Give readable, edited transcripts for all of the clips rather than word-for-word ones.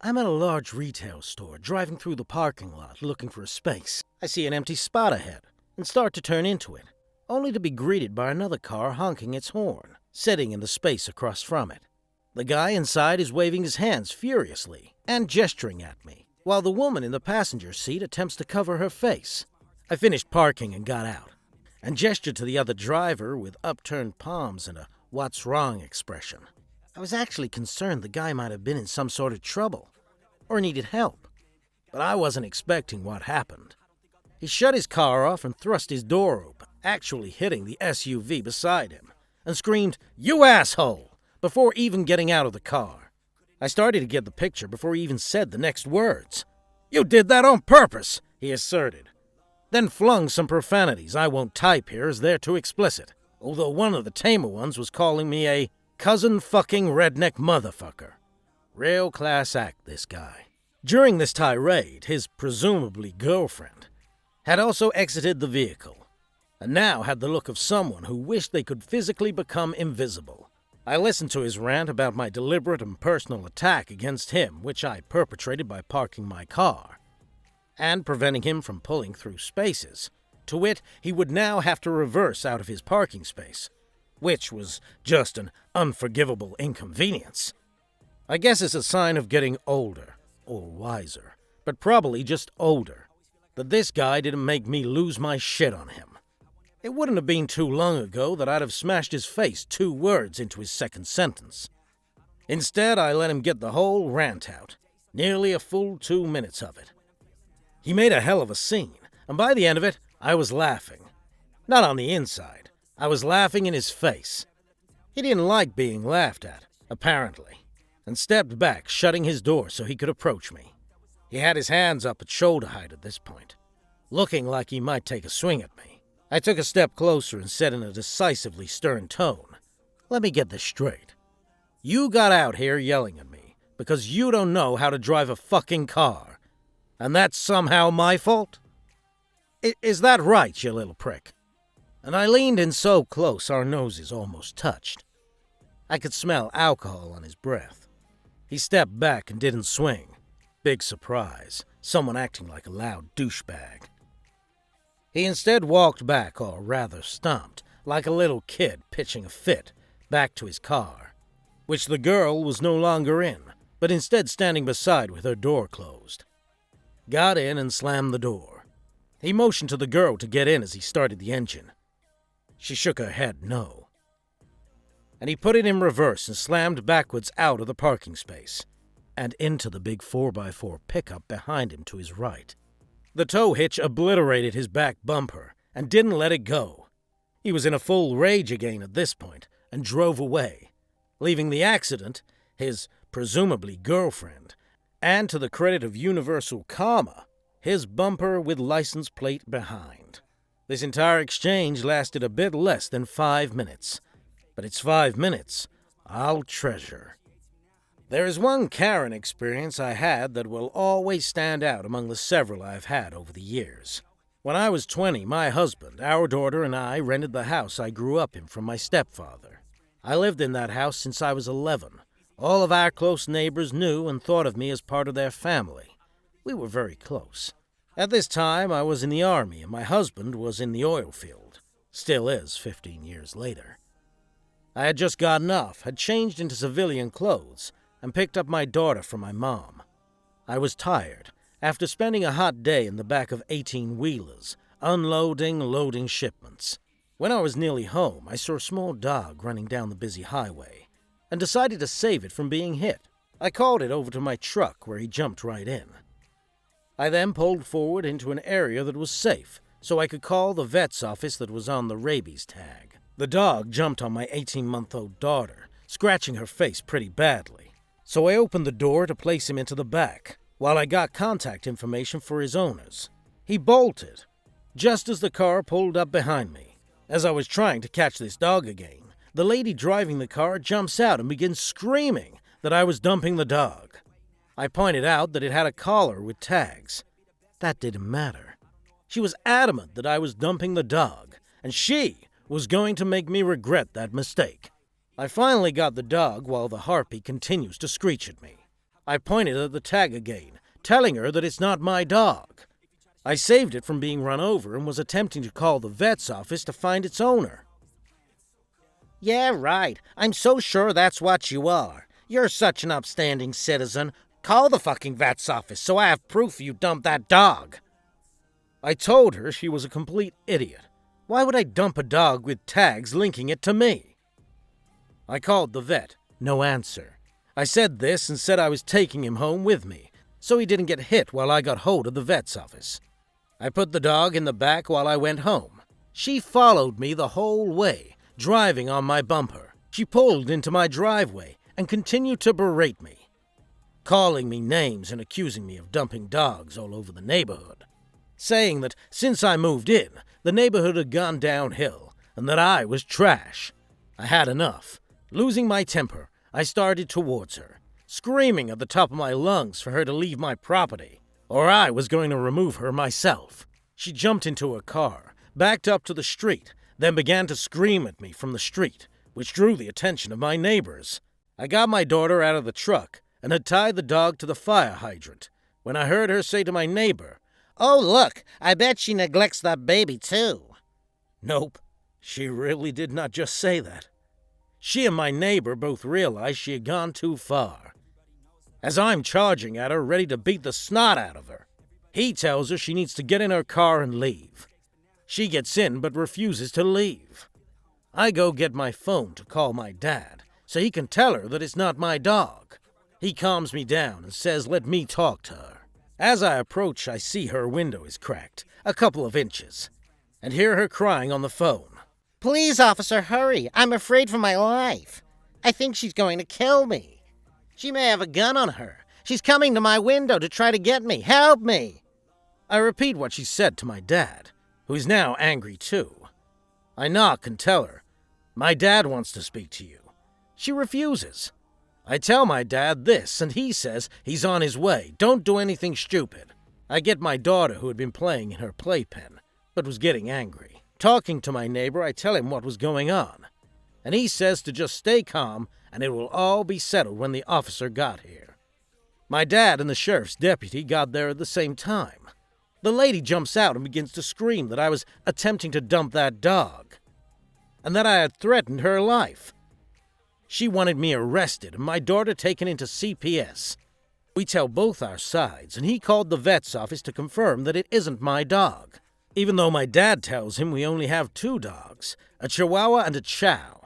I'm at a large retail store, driving through the parking lot looking for a space. I see an empty spot ahead and start to turn into it, only to be greeted by another car honking its horn, sitting in the space across from it. The guy inside is waving his hands furiously and gesturing at me, while the woman in the passenger seat attempts to cover her face. I finished parking and got out, and gestured to the other driver with upturned palms and a "what's wrong" expression. I was actually concerned the guy might have been in some sort of trouble, or needed help, but I wasn't expecting what happened. He shut his car off and thrust his door open, actually hitting the SUV beside him, and screamed, "You asshole!" before even getting out of the car. I started to get the picture before he even said the next words. "You did that on purpose," he asserted, then flung some profanities I won't type here as they're too explicit, although one of the tamer ones was calling me a cousin fucking redneck motherfucker. Real class act, this guy. During this tirade, his presumably girlfriend had also exited the vehicle, and now had the look of someone who wished they could physically become invisible. I listened to his rant about my deliberate and personal attack against him, which I perpetrated by parking my car and preventing him from pulling through spaces. To wit, he would now have to reverse out of his parking space, which was just an unforgivable inconvenience. I guess it's a sign of getting older, or wiser, but probably just older, that this guy didn't make me lose my shit on him. It wouldn't have been too long ago that I'd have smashed his face 2 words into his second sentence. Instead, I let him get the whole rant out, nearly a full 2 minutes of it. He made a hell of a scene, and by the end of it, I was laughing. Not on the inside. I was laughing in his face. He didn't like being laughed at, apparently, and stepped back, shutting his door so he could approach me. He had his hands up at shoulder height at this point, looking like he might take a swing at me. I took a step closer and said in a decisively stern tone, "Let me get this straight. You got out here yelling at me because you don't know how to drive a fucking car, and that's somehow my fault? Is that right, you little prick?" And I leaned in so close our noses almost touched. I could smell alcohol on his breath. He stepped back and didn't swing. Big surprise, someone acting like a loud douchebag. He instead walked back, or rather stomped, like a little kid pitching a fit, back to his car, which the girl was no longer in, but instead standing beside with her door closed. Got in and slammed the door. He motioned to the girl to get in as he started the engine. She shook her head no. And he put it in reverse and slammed backwards out of the parking space and into the big 4x4 pickup behind him to his right. The tow hitch obliterated his back bumper and didn't let it go. He was in a full rage again at this point and drove away, leaving the accident, his presumably girlfriend, and to the credit of universal karma, his bumper with license plate behind. This entire exchange lasted a bit less than 5 minutes, but it's 5 minutes I'll treasure. There is one Karen experience I had that will always stand out among the several I've had over the years. When I was 20, my husband, our daughter, and I rented the house I grew up in from my stepfather. I lived in that house since I was 11. All of our close neighbors knew and thought of me as part of their family. We were very close. At this time, I was in the Army, and my husband was in the oil field. Still is 15 years later. I had just gotten off, had changed into civilian clothes, and picked up my daughter from my mom. I was tired, after spending a hot day in the back of 18-wheelers, unloading, loading shipments. When I was nearly home, I saw a small dog running down the busy highway, and decided to save it from being hit. I called it over to my truck, where he jumped right in. I then pulled forward into an area that was safe, so I could call the vet's office that was on the rabies tag. The dog jumped on my 18-month-old daughter, scratching her face pretty badly. So I opened the door to place him into the back, while I got contact information for his owners. He bolted, just as the car pulled up behind me. As I was trying to catch this dog again, the lady driving the car jumps out and begins screaming that I was dumping the dog. I pointed out that it had a collar with tags. That didn't matter. She was adamant that I was dumping the dog, and she was going to make me regret that mistake. I finally got the dog while the harpy continues to screech at me. I pointed at the tag again, telling her that it's not my dog. I saved it from being run over and was attempting to call the vet's office to find its owner. Yeah, right. I'm so sure that's what you are. You're such an upstanding citizen. Call the fucking vet's office so I have proof you dumped that dog. I told her she was a complete idiot. Why would I dump a dog with tags linking it to me? I called the vet. No answer. I said this and said I was taking him home with me, so he didn't get hit while I got hold of the vet's office. I put the dog in the back while I went home. She followed me the whole way, driving on my bumper. She pulled into my driveway and continued to berate me, calling me names and accusing me of dumping dogs all over the neighborhood, saying that since I moved in, the neighborhood had gone downhill and that I was trash. I had enough. Losing my temper, I started towards her, screaming at the top of my lungs for her to leave my property, or I was going to remove her myself. She jumped into her car, backed up to the street, then began to scream at me from the street, which drew the attention of my neighbors. I got my daughter out of the truck and had tied the dog to the fire hydrant when I heard her say to my neighbor, "Oh, look, I bet she neglects that baby too." Nope, she really did not just say that. She and my neighbor both realized she had gone too far. As I'm charging at her, ready to beat the snot out of her, he tells her she needs to get in her car and leave. She gets in but refuses to leave. I go get my phone to call my dad so he can tell her that it's not my dog. He calms me down and says let me talk to her. As I approach, I see her window is cracked, a couple of inches, and hear her crying on the phone. "Please, officer, hurry. I'm afraid for my life. I think she's going to kill me. She may have a gun on her. She's coming to my window to try to get me. Help me." I repeat what she said to my dad, who is now angry too. I knock and tell her, "My dad wants to speak to you." She refuses. I tell my dad this, and he says he's on his way. Don't do anything stupid. I get my daughter, who had been playing in her playpen, but was getting angry. Talking to my neighbor, I tell him what was going on, and he says to just stay calm and it will all be settled when the officer got here. My dad and the sheriff's deputy got there at the same time. The lady jumps out and begins to scream that I was attempting to dump that dog, and that I had threatened her life. She wanted me arrested and my daughter taken into CPS. We tell both our sides, and he called the vet's office to confirm that it isn't my dog, even though my dad tells him we only have 2 dogs, a Chihuahua and a Chow.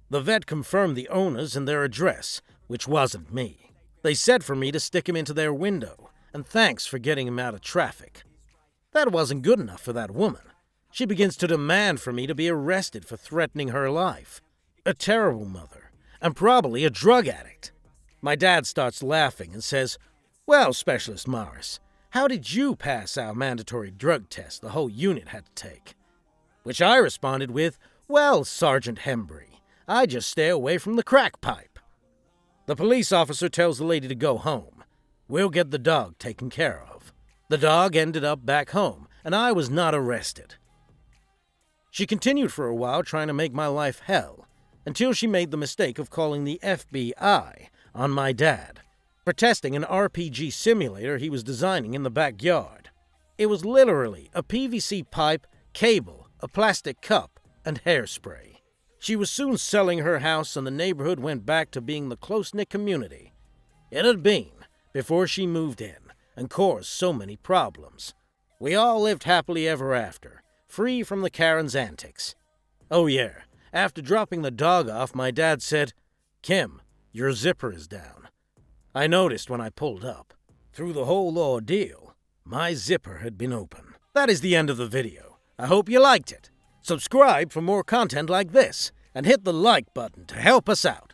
The vet confirmed the owners and their address, which wasn't me. They said for me to stick him into their window, and thanks for getting him out of traffic. That wasn't good enough for that woman. She begins to demand for me to be arrested for threatening her life. A terrible mother, and probably a drug addict. My dad starts laughing and says, "Well, Specialist Morris, how did you pass our mandatory drug test the whole unit had to take?" Which I responded with, "Well, Sergeant Hembry, I just stay away from the crack pipe." The police officer tells the lady to go home. We'll get the dog taken care of. The dog ended up back home, and I was not arrested. She continued for a while trying to make my life hell, until she made the mistake of calling the FBI on my dad for testing an RPG simulator he was designing in the backyard. It was literally a PVC pipe, cable, a plastic cup, and hairspray. She was soon selling her house, and the neighborhood went back to being the close-knit community it had been before she moved in and caused so many problems. We all lived happily ever after, free from the Karen's antics. Oh yeah, after dropping the dog off, my dad said, "Kim, your zipper is down." I noticed when I pulled up. Through the whole ordeal, my zipper had been open. That is the end of the video. I hope you liked it. Subscribe for more content like this, and hit the like button to help us out.